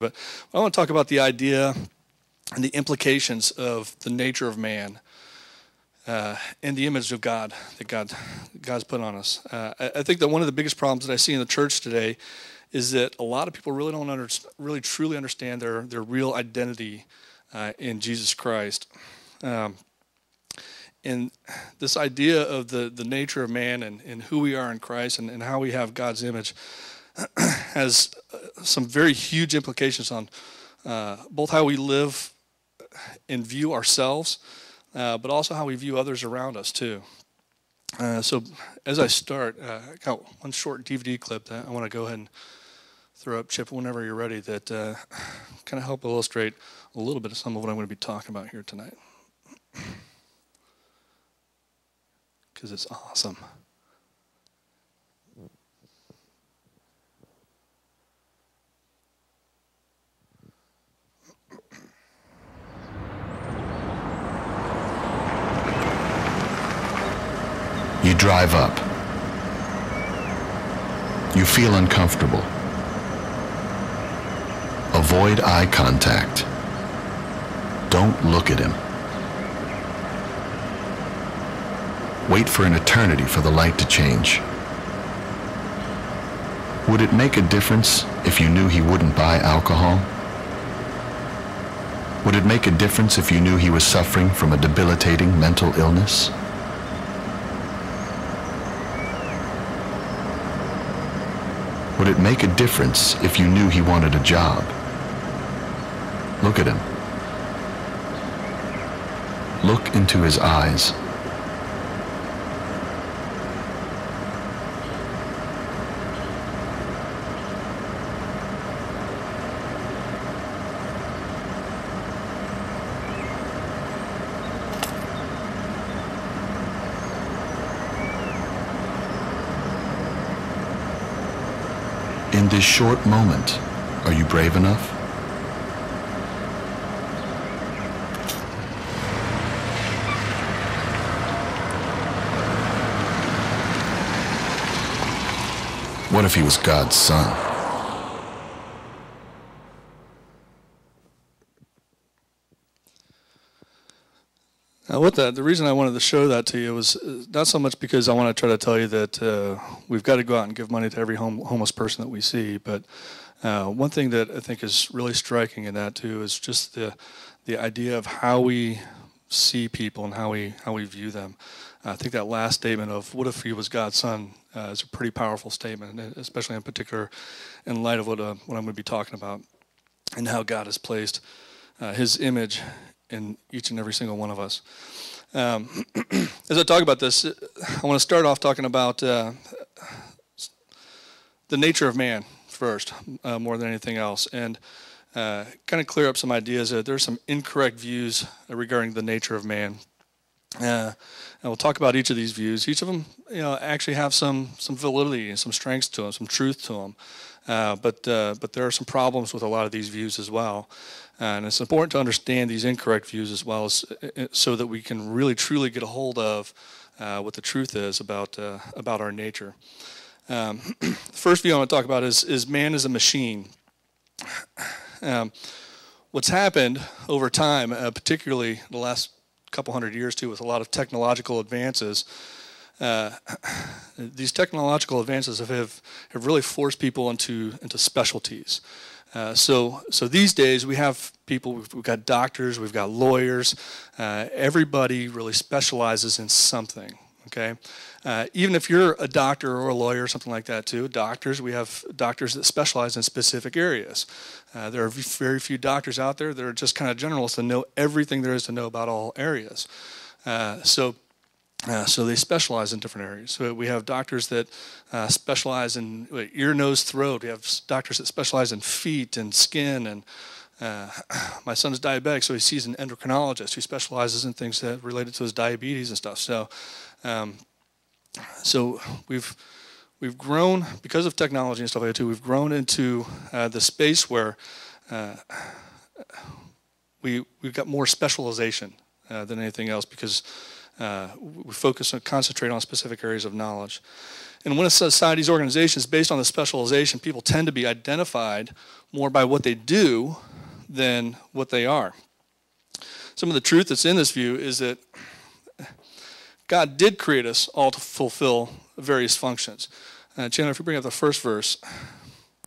But I want to talk about the idea and the implications of the nature of man and the image of God that God's put on us. I think that one of the biggest problems that I see in the church today is that a lot of people really don't really truly understand their real identity in Jesus Christ. And this idea of the nature of man and who we are in Christ and how we have God's image has some very huge implications on both how we live and view ourselves, but also how we view others around us too. So as I start, I got one short DVD clip that I want to go ahead and throw up, Chip, whenever you're ready, that kind of help illustrate a little bit of some of what I'm going to be talking about here tonight. Because it's awesome. You drive up. You feel uncomfortable. Avoid eye contact. Don't look at him. Wait for an eternity for the light to change. Would it make a difference if you knew he wouldn't buy alcohol? Would it make a difference if you knew he was suffering from a debilitating mental illness? Would it make a difference if you knew he wanted a job? Look at him. Look into his eyes. In this short moment, are you brave enough? What if he was God's son? Now, the reason I wanted to show that to you was not so much because I want to try to tell you that we've got to go out and give money to every homeless person that we see, but one thing that I think is really striking in that too is just the idea of how we see people and how we view them. I think that last statement of "What if he was God's son" is a pretty powerful statement, especially in particular in light of what I'm going to be talking about and how God has placed His image in each and every single one of us. As I talk about this, I want to start off talking about the nature of man first, more than anything else, and kind of clear up some ideas. There's some incorrect views regarding the nature of man. And we'll talk about each of these views. Each of them, actually have some validity and some strengths to them, some truth to them. But there are some problems with a lot of these views as well. And it's important to understand these incorrect views as well, so that we can really truly get a hold of what the truth is about our nature. The first view I want to talk about is man as a machine. What's happened over time, particularly the last couple hundred years too, with a lot of technological advances, these technological advances have really forced people into specialties. So these days we have people, we've got doctors, we've got lawyers, everybody really specializes in something, okay? Even if you're a doctor or a lawyer or something like that too, we have doctors that specialize in specific areas. There are very few doctors out there that are just kind of generalists and know everything there is to know about all areas. So they specialize in different areas. So we have doctors that specialize in ear, nose, throat. We have doctors that specialize in feet and skin. And my son is diabetic, so he sees an endocrinologist who specializes in things that related to his diabetes and stuff. So we've grown, because of technology and stuff like that too, we've grown into the space where we've got more specialization than anything else, because We focus and concentrate on specific areas of knowledge. And when a society's organization is based on the specialization, people tend to be identified more by what they do than what they are. Some of the truth that's in this view is that God did create us all to fulfill various functions. Chandler, if you bring up the first verse,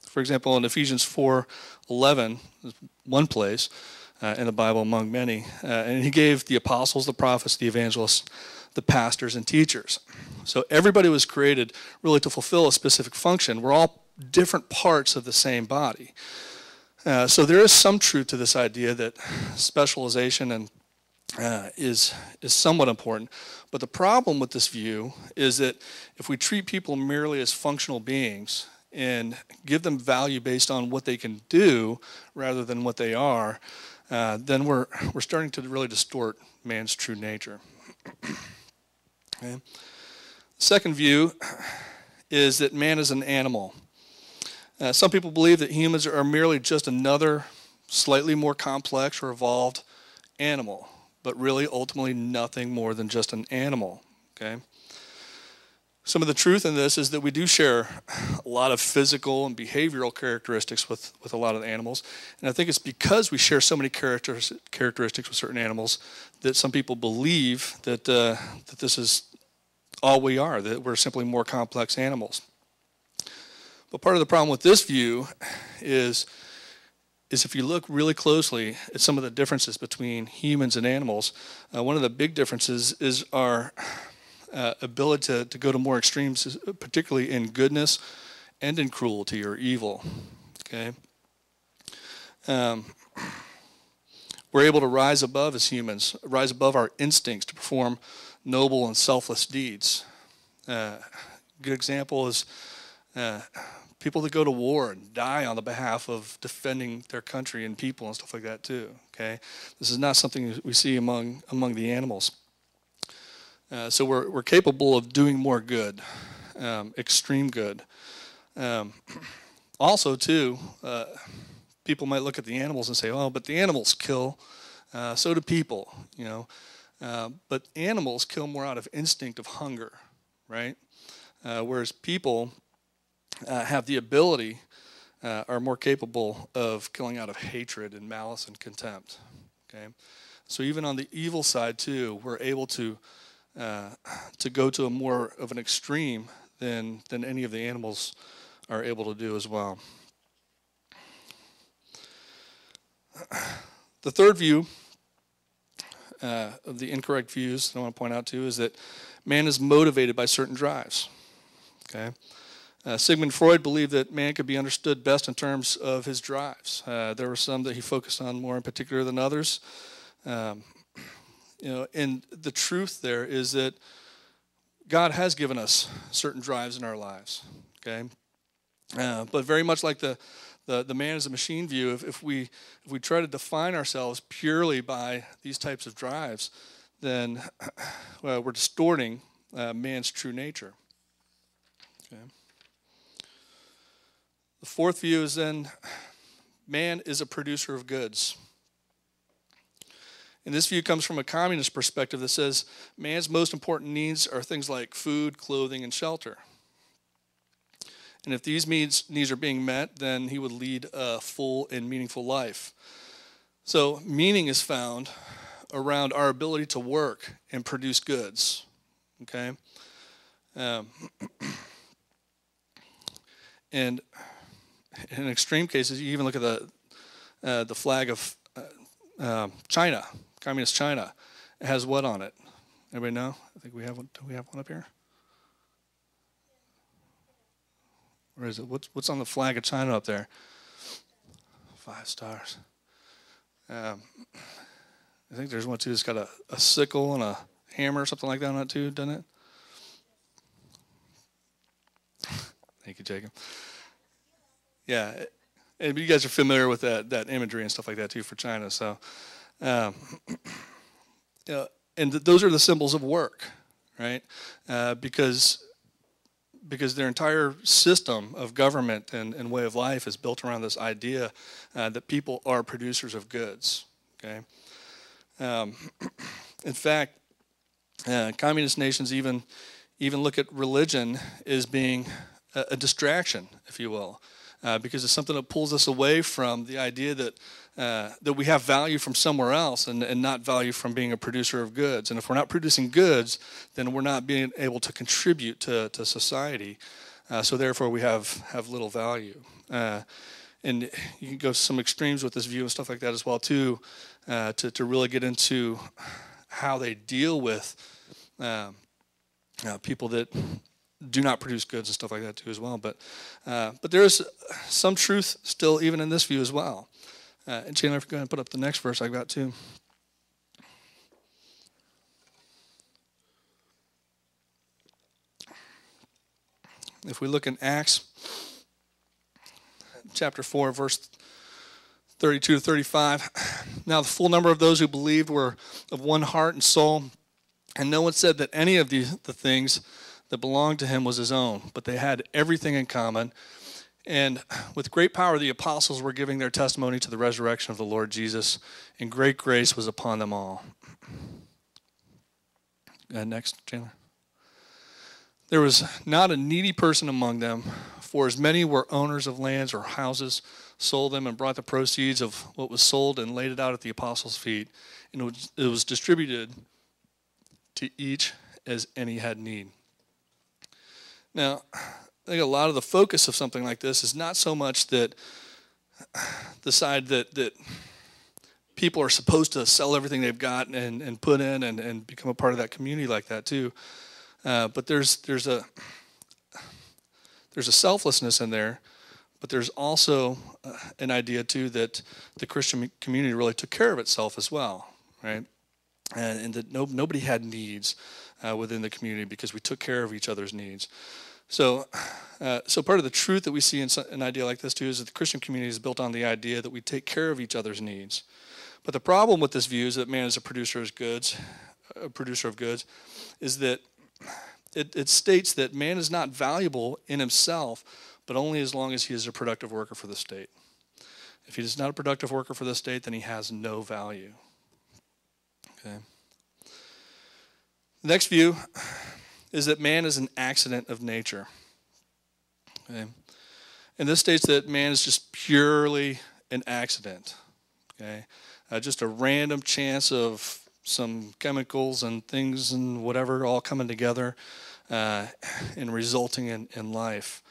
for example, in Ephesians 4:11, one place in the Bible among many, and he gave the apostles, the prophets, the evangelists, the pastors, and teachers. So everybody was created really to fulfill a specific function. We're all different parts of the same body. So there is some truth to this idea that specialization and is somewhat important. But the problem with this view is that if we treat people merely as functional beings and give them value based on what they can do rather than what they are, then we're starting to really distort man's true nature. Okay. Second view is that man is an animal. Some people believe that humans are merely just another slightly more complex or evolved animal, but really ultimately nothing more than just an animal. Okay. Some of the truth in this is that we do share a lot of physical and behavioral characteristics with a lot of animals. And I think it's because we share so many characteristics with certain animals that some people believe that this is all we are, that we're simply more complex animals. But part of the problem with this view is if you look really closely at some of the differences between humans and animals, one of the big differences is our ability to go to more extremes, particularly in goodness and in cruelty or evil. Okay, we're able to rise above as humans, rise above our instincts to perform noble and selfless deeds. A good example is people that go to war and die on the behalf of defending their country and people and stuff like that too. Okay, this is not something we see among the animals. So we're capable of doing more good, extreme good. Also, too, people might look at the animals and say, "Oh, but the animals kill, so do people." You know, but animals kill more out of instinct of hunger, right? Whereas people have the ability, are more capable of killing out of hatred and malice and contempt. Okay, so even on the evil side too, we're able to go to a more of an extreme than any of the animals are able to do as well. The third view of the incorrect views that I want to point out too is that man is motivated by certain drives. Okay, Sigmund Freud believed that man could be understood best in terms of his drives. There were some that he focused on more in particular than others. You know, and the truth there is that God has given us certain drives in our lives, okay? But very much like the man as a machine view, if we try to define ourselves purely by these types of drives, then we're distorting man's true nature. Okay. The fourth view is then man is a producer of goods. And this view comes from a communist perspective that says man's most important needs are things like food, clothing, and shelter. And if these needs are being met, then he would lead a full and meaningful life. So meaning is found around our ability to work and produce goods. Okay? And in extreme cases, you even look at the flag of China. Communist China. It has what on it? Everybody know? I think we have one. Do we have one up here? Where is it? What's on the flag of China up there? 5 stars. I think there's one too that's got a sickle and a hammer or something like that on it too, doesn't it? Thank you, Jacob. Yeah, and you guys are familiar with that imagery and stuff like that too for China, so. And those are the symbols of work, right? Because their entire system of government and way of life is built around this idea that people are producers of goods. Okay. In fact, Communist nations even look at religion as being a distraction, if you will, because it's something that pulls us away from the idea that we have value from somewhere else and not value from being a producer of goods. And if we're not producing goods, then we're not being able to contribute to society. So therefore, we have little value. And you can go some extremes with this view and stuff like that as well too, to really get into how they deal with people that do not produce goods and stuff like that too as well. But there is some truth still even in this view as well. And Chandler, if you go ahead and put up the next verse I've got too. If we look in Acts chapter 4, verse 32 to 35, now the full number of those who believed were of one heart and soul, and no one said that any of the things that belonged to him was his own, but they had everything in common. And with great power the apostles were giving their testimony to the resurrection of the Lord Jesus, and great grace was upon them all. Next, Chandler. There was not a needy person among them, for as many were owners of lands or houses, sold them and brought the proceeds of what was sold and laid it out at the apostles' feet, and it was distributed to each as any had need. Now, I think a lot of the focus of something like this is not so much that the side that people are supposed to sell everything they've got and put in and become a part of that community like that too. But there's a selflessness in there, but there's also an idea too that the Christian community really took care of itself as well, right? And that nobody had needs within the community because we took care of each other's needs. So part of the truth that we see in an idea like this too is that the Christian community is built on the idea that we take care of each other's needs. But the problem with this view is that man is a producer of goods, is that it states that man is not valuable in himself, but only as long as he is a productive worker for the state. If he is not a productive worker for the state, then he has no value. Okay. The next view is that man is an accident of nature. Okay. And this states that man is just purely an accident. Okay. Just a random chance of some chemicals and things and whatever all coming together and resulting in life.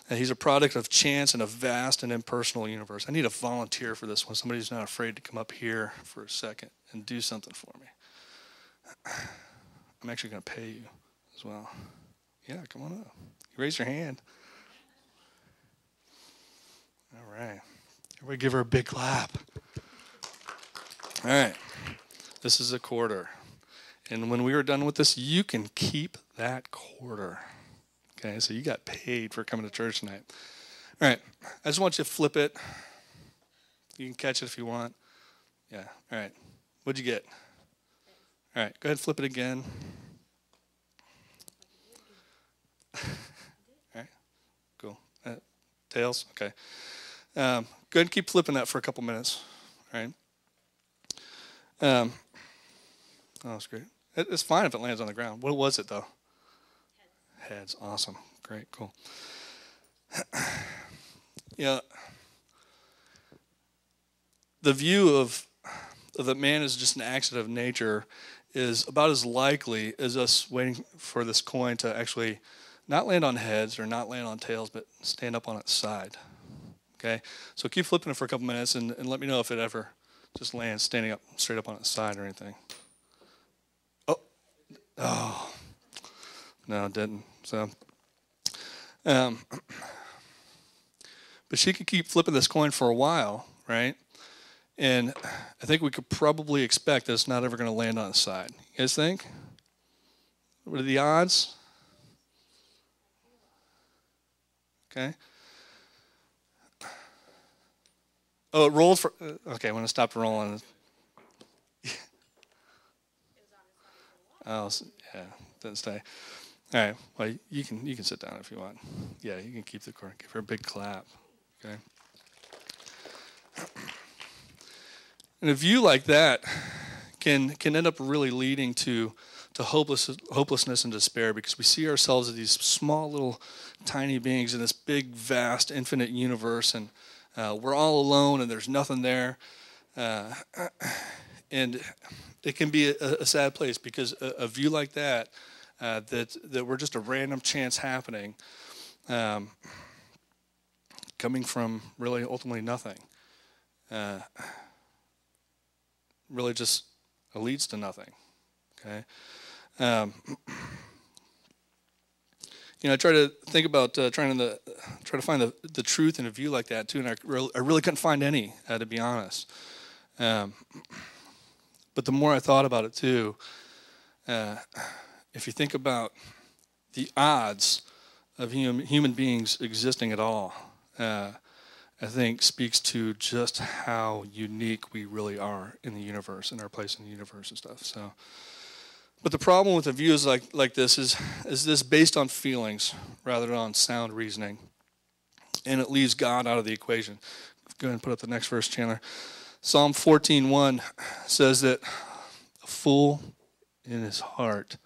And he's a product of chance in a vast and impersonal universe. I need a volunteer for this one. Somebody who's not afraid to come up here for a second and do something for me. I'm actually going to pay you as well. Yeah, come on up. You raise your hand. All right. Everybody give her a big clap. All right. This is a quarter. And when we are done with this, you can keep that quarter. Okay, so you got paid for coming to church tonight. All right. I just want you to flip it. You can catch it if you want. Yeah. All right. What'd you get? All right. Go ahead and flip it again. All right. Cool. Tails? Okay. Go ahead and keep flipping that for a couple minutes. All right. Oh, that's great. It's fine if it lands on the ground. What was it, though? Heads. Awesome. Great. Cool. Yeah. The view of that man is just an accident of nature is about as likely as us waiting for this coin to actually not land on heads or not land on tails, but stand up on its side. Okay? So keep flipping it for a couple minutes and let me know if it ever just lands standing up straight up on its side or anything. Oh. No, it didn't. So, but she could keep flipping this coin for a while, right? And I think we could probably expect that it's not ever going to land on its side. You guys think? What are the odds? Okay. Oh, it rolled for. Okay, when it stopped rolling. Oh, yeah, didn't stay. All right. Well, you can sit down if you want. Yeah, you can keep the cord. Give her a big clap. Okay. And a view like that can end up really leading to to hopelessness and despair, because we see ourselves as these small little tiny beings in this big, vast, infinite universe, and we're all alone and there's nothing there. And it can be a sad place, because a view like that, that we're just a random chance happening, coming from really ultimately nothing, really just leads to nothing. Okay. I try to think about trying to find the truth in a view like that too, and I really couldn't find any, to be honest. But the more I thought about it too, if you think about the odds of human beings existing at all, I think speaks to just how unique we really are in the universe, and our place in the universe and stuff. So, but the problem with the views like this is this based on feelings rather than on sound reasoning, and it leaves God out of the equation. Go ahead and put up the next verse, Chandler. Psalm 14:1 says that a fool in his heart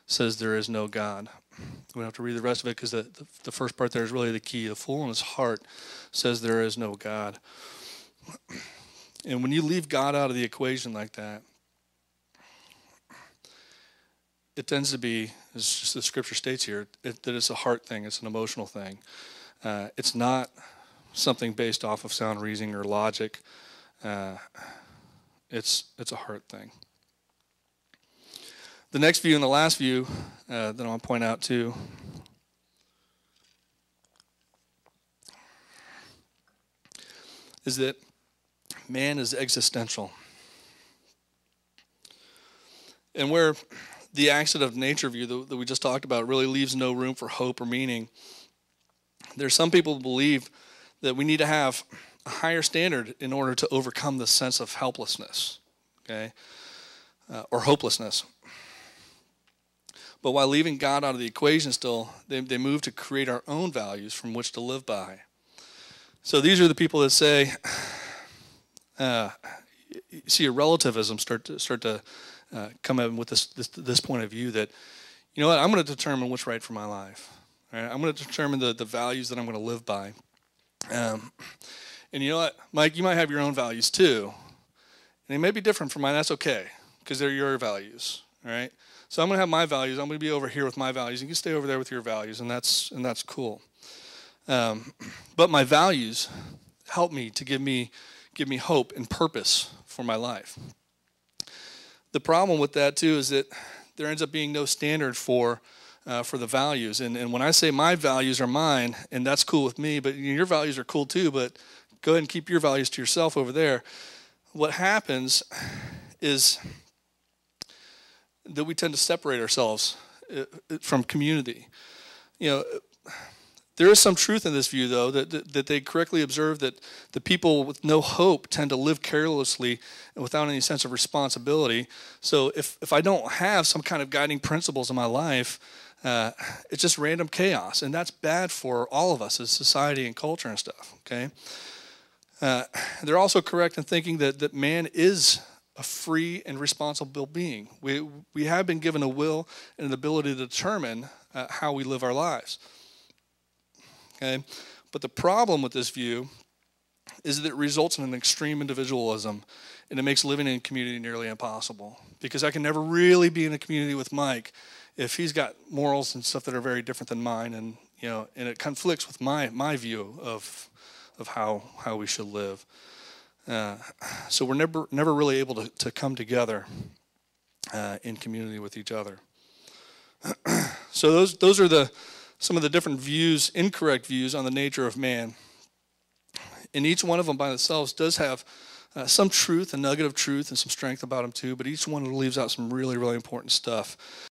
says there is no God. We don't have to read the rest of it, because the first part there is really the key. The fool in his heart says there is no God. And when you leave God out of the equation like that, it tends to be, as just the scripture states here, that it's a heart thing. It's an emotional thing. It's not something based off of sound reasoning or logic. It's a heart thing. The next view and the last view that I want to point out too is that man is existential. And where the accident of nature view that we just talked about really leaves no room for hope or meaning, there's some people who believe that we need to have a higher standard in order to overcome the sense of helplessness, okay, or hopelessness. But while leaving God out of the equation still, they move to create our own values from which to live by. So these are the people that say, you see a relativism start to come in with this point of view that, you know what, I'm going to determine what's right for my life. Right? I'm going to determine the values that I'm going to live by. And you know what, Mike, you might have your own values too. And they may be different from mine. That's okay, because they're your values. All right? So I'm going to have my values. I'm going to be over here with my values. You can stay over there with your values, and that's cool. But my values help me to give me hope and purpose for my life. The problem with that too is that there ends up being no standard for the values. And when I say my values are mine, and that's cool with me, but your values are cool too, but go ahead and keep your values to yourself over there. What happens is that we tend to separate ourselves from community. You know, there is some truth in this view, though, that they correctly observe that the people with no hope tend to live carelessly and without any sense of responsibility. So if I don't have some kind of guiding principles in my life, it's just random chaos, and that's bad for all of us as society and culture and stuff, okay? They're also correct in thinking that man is a free and responsible being. We have been given a will and an ability to determine how we live our lives. Okay? But the problem with this view is that it results in an extreme individualism, and it makes living in community nearly impossible. Because I can never really be in a community with Mike if he's got morals and stuff that are very different than mine, and and it conflicts with my view of how we should live. So we're never really able to come together in community with each other. So those are some of the different views, incorrect views on the nature of man. And each one of them by themselves does have some truth, a nugget of truth, and some strength about them too, but each one leaves out some really, really important stuff.